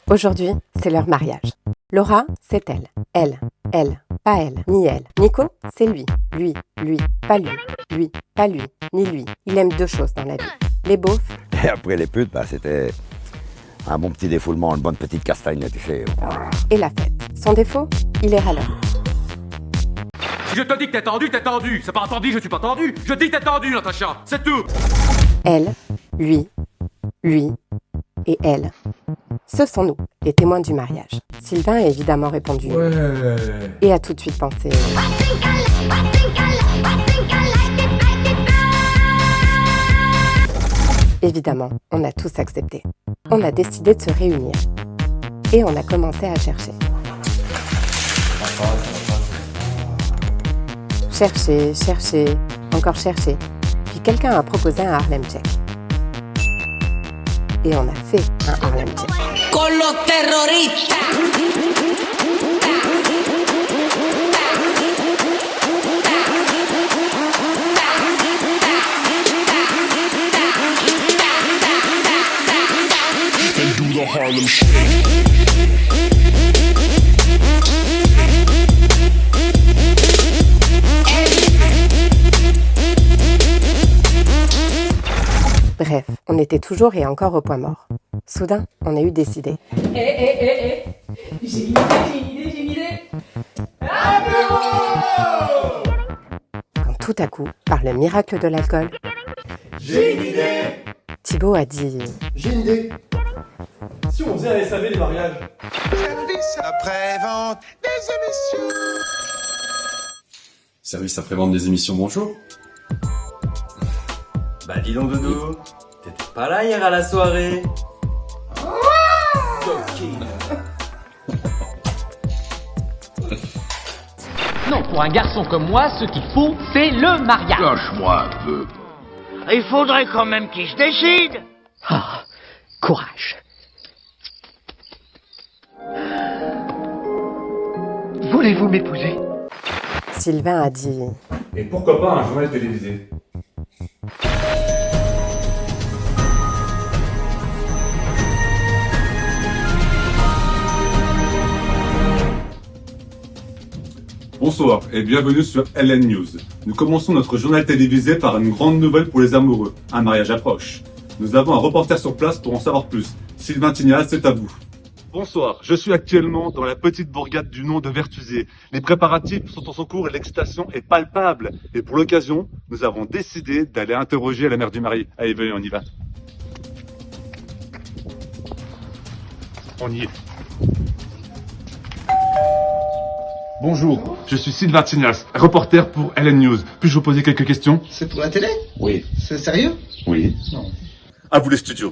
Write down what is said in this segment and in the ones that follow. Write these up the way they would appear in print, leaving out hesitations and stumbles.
Aujourd'hui, c'est leur mariage. Laura, c'est elle. Elle, pas elle, ni elle. Nico, c'est lui. Lui, pas lui. Lui, pas lui, ni lui. Il aime deux choses dans la vie. Les beaufs. Et après les putes, c'était un bon petit défoulement, une bonne petite castagne, tu sais. Et la fête. Son défaut, il est râleur. Si je te dis que t'es tendu, t'es tendu. C'est pas entendu, je suis pas tendu. Je dis que t'es tendu, Natacha. C'est tout. Elle, lui et elle. Ce sont nous, les témoins du mariage. Sylvain a évidemment répondu Ouais. et a tout de suite pensé. Évidemment, on a tous accepté. On a décidé de se réunir. Et on a commencé à chercher. Chercher, encore chercher. Puis quelqu'un a proposé un Harlem Shake. Et on a fait un Harlem Shake. Con los terroristas. They do the Harlem Shake. Bref, on était toujours et encore au point mort. Soudain, on a eu des idées. J'ai une idée. Apéro! Quand tout à coup, par le miracle de l'alcool, J'ai une idée. Thibaut a dit J'ai une idée. Si on faisait un SAV des mariages. Service après-vente des émissions. Service après-vente des émissions, bonjour. Bah dis donc Doudou, t'étais pas là hier à la soirée. Non, pour un garçon comme moi, ce qu'il faut, c'est le mariage. Lâche-moi un peu. Il faudrait quand même qu'il se décide. Ah, courage. Voulez-vous m'épouser? Sylvain a dit Et pourquoi pas un journal télévisé? Bonsoir et bienvenue sur LN News. Nous commençons notre journal télévisé par une grande nouvelle pour les amoureux. Un mariage approche. Nous avons un reporter sur place pour en savoir plus. Sylvain Tignas, c'est à vous. Bonsoir, je suis actuellement dans la petite bourgade du nom de Vertuzé. Les préparatifs sont en son cours et l'excitation est palpable. Et pour l'occasion, nous avons décidé d'aller interroger la mère du marié. Allez, venez, on y va. On y est. Bonjour, je suis Sylvain Tignas, reporter pour LN News. Puis-je vous poser quelques questions? C'est pour la télé? Oui. C'est sérieux? Oui. Non. À vous les studios.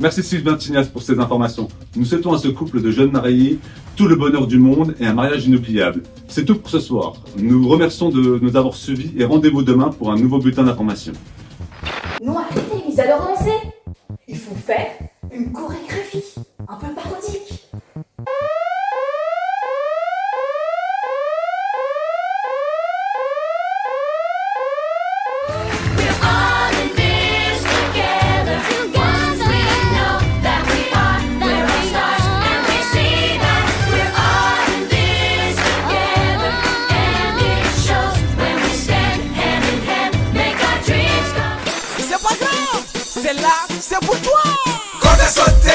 Merci Sylvain Tignas pour ces informations. Nous souhaitons à ce couple de jeunes mariés tout le bonheur du monde et un mariage inoubliable. C'est tout pour ce soir. Nous remercions de nous avoir suivis et rendez-vous demain pour un nouveau bulletin d'information. Non, arrêtez, ils adorent danser. Il faut faire une chorégraphie, un peu parodique. C'est pour toi. Quand t'as sauté,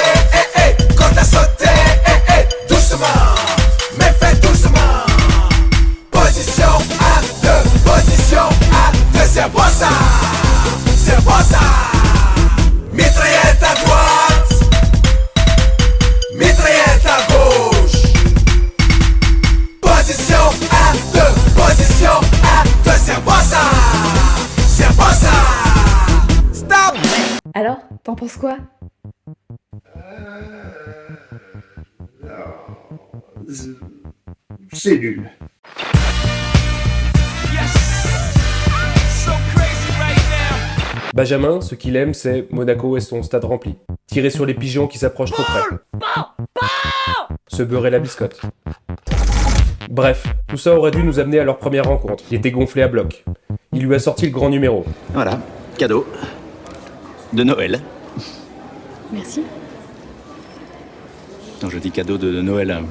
quand t'as sauté, doucement, mais fais doucement. Position à deux, c'est bon ça, c'est bon ça. Mitraillette à droite, mitraillette à gauche. Position à deux, c'est bon ça, c'est bon ça. Stop. Alors, t'en penses quoi? C'est nul. Benjamin, ce qu'il aime, c'est Monaco et son stade rempli. Tirer sur les pigeons qui s'approchent trop près. Se beurrer la biscotte. Bref, tout ça aurait dû nous amener à leur première rencontre. Il était gonflé à bloc. Il lui a sorti le grand numéro. Voilà, cadeau. De Noël. Merci. Non, je dis cadeau de Noël.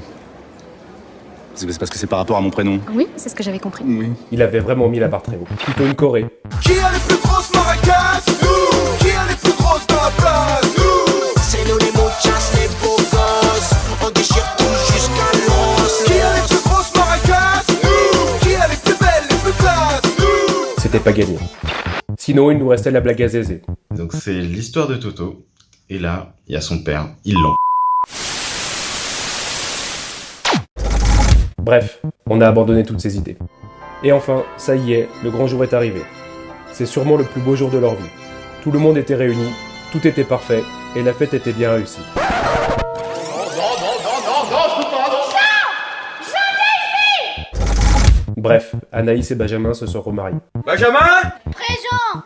C'est parce que c'est par rapport à mon prénom. Oui, c'est ce que j'avais compris. Oui. Il avait vraiment mis la barre très haut. Plutôt une Corée. Qui a les plus grosses maracas? Nous. Qui a les plus grosses dans la place? Nous. C'est nous les mochas, les beaux gosses. On déchire tout jusqu'à l'os. Qui a les plus grosses maracas? Nous. Qui a les plus belles, les plus classes? Nous. C'était pas gagné. Sinon, il nous restait la blague à Zézé. Donc c'est l'histoire de Toto. Et là, il y a son père. Ils l'ont. Bref, on a abandonné toutes ces idées. Et enfin, ça y est, le grand jour est arrivé. C'est sûrement le plus beau jour de leur vie. Tout le monde était réuni, tout était parfait, et la fête était bien réussie. Bref, Anaïs et Benjamin se sont remariés. Benjamin? Présent.